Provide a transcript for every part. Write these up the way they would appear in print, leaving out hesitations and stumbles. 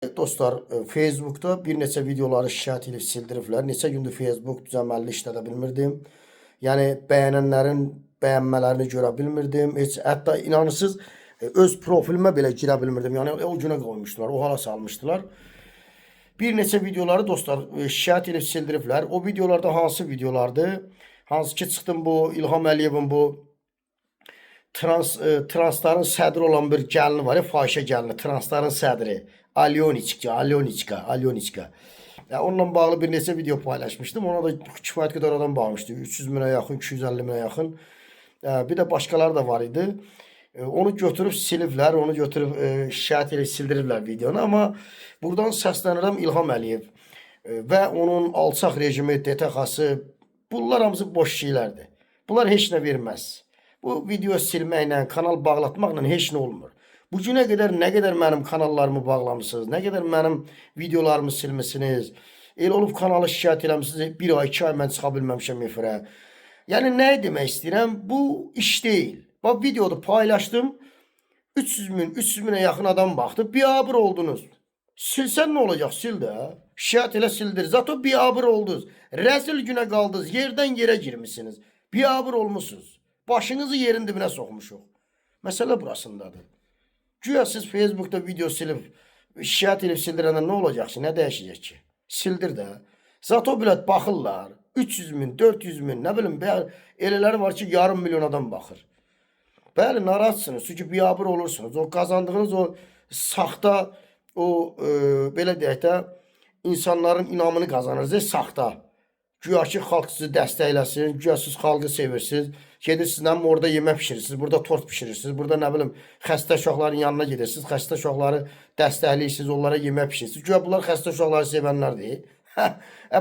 Dostlar, Facebook'da bir neçə videoları şikayət edib sildiriblər. Neçə gündür Facebook düzəməlli işlədə bilmirdim. Yəni bəyənənlərin bəyənmələrini görə bilmirdim. Heç hətta inanırsınız öz profilimə belə girə bilmirdim. Yəni o günə qoymuşdular, o hala salmışdılar. Bir neçə videoları dostlar şikayət edib sildiriblər. O videolarda hansı videolardır? Hansı ki çıxdım bu İlham Əliyevin bu transların sədri olan bir gəlini var ya, fahişə gəlini, transların sədri. Alyoniçka. Ya onunla bağlı bir neçə video paylaşmışdım. Ona da kifayət qədər adam bağmışdı. 300 minə yaxın, 250 minə yaxın. Bir də başqaları da var idi. Onu götürüb siliblər, onu götürüb şikayət edib sildiriblər videonu. Amma buradan səslənirəm İlham Əliyev və onun alçaq rejimi, DTX-ı, bunlar hamısı boş şeylərdir. Bunlar heç nə verməz. Bu video silməklə, kanal bağlatmaqla heç nə olmur. Bu günə qədər nə qədər mənim kanallarımı bağlamışsınız, nə qədər mənim videolarımı silmişsiniz. Elə olub kanalı şikayət eləmişsiniz, 1 ay, 2 ay mən çıxa bilməmişəm efirə. Yəni nə demək istəyirəm? Bu iş deyil. Bax videoda paylaşdım. 300 minə yaxın adam baxdı. Biabır oldunuz. Silsən nə olacaq? Sil də. Şikayət elə sildir. Zato biabır oldunuz. Rəzil günə qaldınız. Yerdən yerə girmişsiniz. Biabır olmuşsunuz. Başınızı yerin dibinə soxmuşuq. Məsələ burasındadır. Güya siz Facebook'da video silib, şikayət edib sildirəndə nə olacaq ki? Nə dəyişəcək ki? Sildir də. Zato bilət baxırlar. 300 min, 400 min, nə bilim, elələri var ki, yarım milyon adam baxır. Bəli, narahatsınız. Çünki biabır olursunuz. O qazandığınız o saxta, belə deyək də, insanların inamını qazanırsınız. Saxta. Güya ki, xalq sizi dəstəkləsin, güya siz xalqı sevirsiniz. Gedirsiniz, həm orada yemək pişirirsiniz, burada tort pişirirsiniz, burada nə bilim, xəstə uşaqların yanına gedirsiniz, xəstə uşaqları dəstəkləyirsiniz, onlara yemək pişirirsiniz. Güya bunlar xəstə uşaqları sevənlər deyil.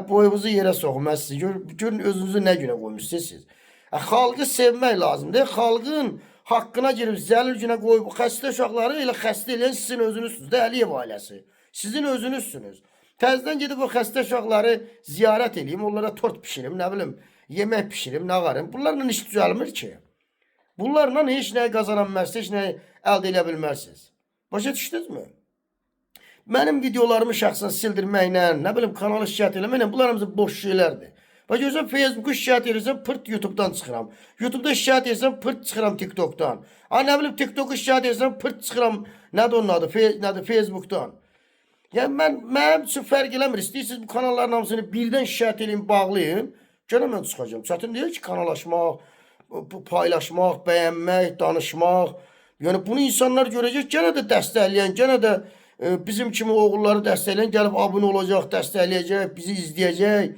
Boyunuzu yerə soxmaz siz. Görün özünüzü nə günə qoymuşsunuz siz. Xalqı sevmək lazımdır. Xalqın haqqına girib zəlil günə qoyub xəstə uşaqları elə xəstə eləyən sizin özünüzsünüz də, Əliyev ailəsi. Sizin özünüzsünüz. Təzədən gedib o xəstə uşaqları ziyarət edeyim, onlara tort pişirim, nə bilim, yemək pişirim, nə varım. Bunlarla iş düzəlmir ki. Bunlarla heç nəyi qazana bilmərsiniz, heç nəyi əldə edə bilmərsiniz. Başa düşdünüzmü? Mənim videolarımı şəxsən sildirməklə, nə bilim, kanalı şikayət eləməklə, bunlar hamısı boş şeylərdir. Bax görürsən, Facebook'u şikayət edirsən, pırt YouTube'dan çıxıram. YouTube'da şikayət edirsən, pırt çıxıram TikTok'dan. Nə bilim, TikTok'u şikayət edirsən, pırt çıxıram, nədir onun adı, Facebook'dan. Yəni, mənim üçün fərq eləmir. İstəyirsiniz bu kanalların hamısını birdən şikayət edin, bağlayın. Gənə mən çıxacağım. Çətin deyil ki, kanalaşmaq, paylaşmaq, bəyənmək, danışmaq. Yəni, bunu insanlar görəcək, gənə də dəstəkləyən, gənə də bizim kimi oğulları dəstəkləyən gəlib abunə olacaq, dəstəkləyəcək, bizi izləyəcək.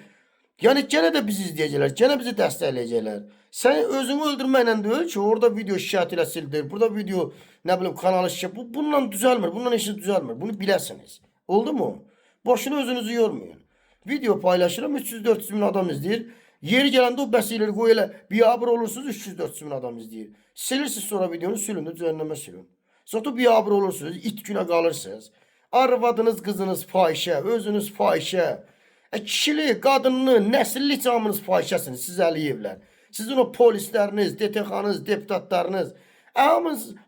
Yəni, gənə də bizi izləyəcəklər, gənə bizi dəstəkləyəcəklər. Sən özünü öldürməklə deyil ki, orada video şikayət elə sildir, burada video, nə bilim, kanalı şikayət. Bununla düzəlmir, bununla işi düzəlmir. Bunu biləsiniz. Oldu mu? Boşuna özünüzü yormayın. Video paylaşıram, 300-400 min adam izləyir. Yeri gələndə o bəs qoy elə biabır olursunuz, 300-400 min adam izləyir. Silirsiniz sonra videonu, sülün də cəhənnəmə sülün. Zato biabır olursunuz, it günə qalırsınız. Arvadınız, qızınız fahişə, özünüz fahişə. Kişili, qadınlı, nəsilli camınız fahişəsiniz, siz Əliyevlər. Sizin o polisləriniz, DTX-nız, deputatlarınız,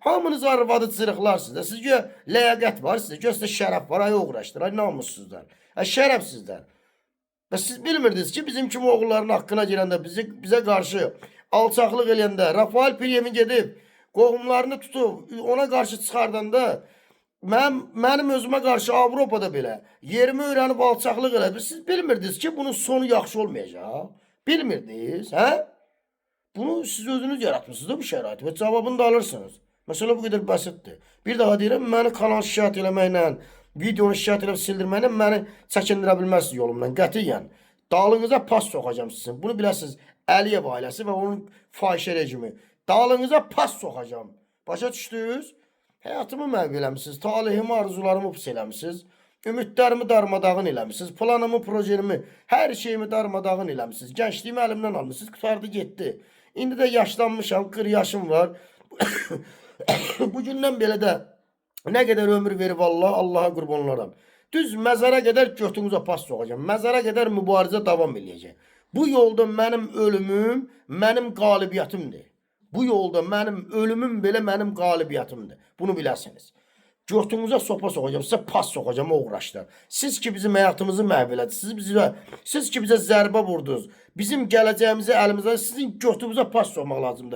hamınız arvadı cırıqlarsınız. Sizə ləyaqət var, sizə şərəf var, ay uğraşdır, ay namussuzlar, ay şərəfsizlər. Siz bilmirdiniz ki, bizim kimi oğulların haqqına girəndə, bizə qarşı alçaqlıq eləyəndə, Rafael Piryevin gedib, qohumlarını tutub, ona qarşı çıxardanda, mənim özümə qarşı Avropada belə yerimi öyrənib alçaqlıq elədir. Siz bilmirdiniz ki, bunun sonu yaxşı olmayacaq. Bilmirdiniz, hə? Bunu siz özünüz yaratmışsınız da bu şəraiti və cavabını da alırsınız. Məsələ bu qədər bəsitdir. Bir daha deyirəm, məni kanal şikayət eləməklə, videonu şikayət edib sildirməklə məni çəkindirə bilməzsiniz yolumdan, qətiyyən. Dalınıza pas soxacam sizin. Bunu biləsiniz, Əliyev ailəsi və onun fahişə rejimi. Dalınıza pas soxacam. Başa düşdünüz? Həyatımı məhv eləmişsiniz, talihimi, arzularımı pis eləmişsiniz. Ümidlərimi darmadağın eləmişsiniz, planımı, projenimi, hər şeyimi darmadağın eləmişsiniz. Gəncliyimi əlimdən almışsınız, qutardı, getdi. İndi də yaşlanmışam, 40 yaşım var. Bugündən belə də nə qədər ömür verib Allah, Allaha qurban olaram. Düz məzara qədər götünüzə pas soxacam. Məzara qədər mübarizə davam eləyəcək. Bu yolda mənim ölümüm, mənim qalibiyyətimdir. Bu yolda mənim ölümüm belə mənim qalibiyyətimdir. Bunu biləsiniz. Götünüzə sopa soxacağam, sizə pas soxacağam o uğraşlar. Siz ki bizim həyatımızı məhv elədiniz, siz ki bizə zərbə vurdunuz. Bizim gələcəyimizi əlimizdən sizin götünüzə pas soxmaq lazımdır.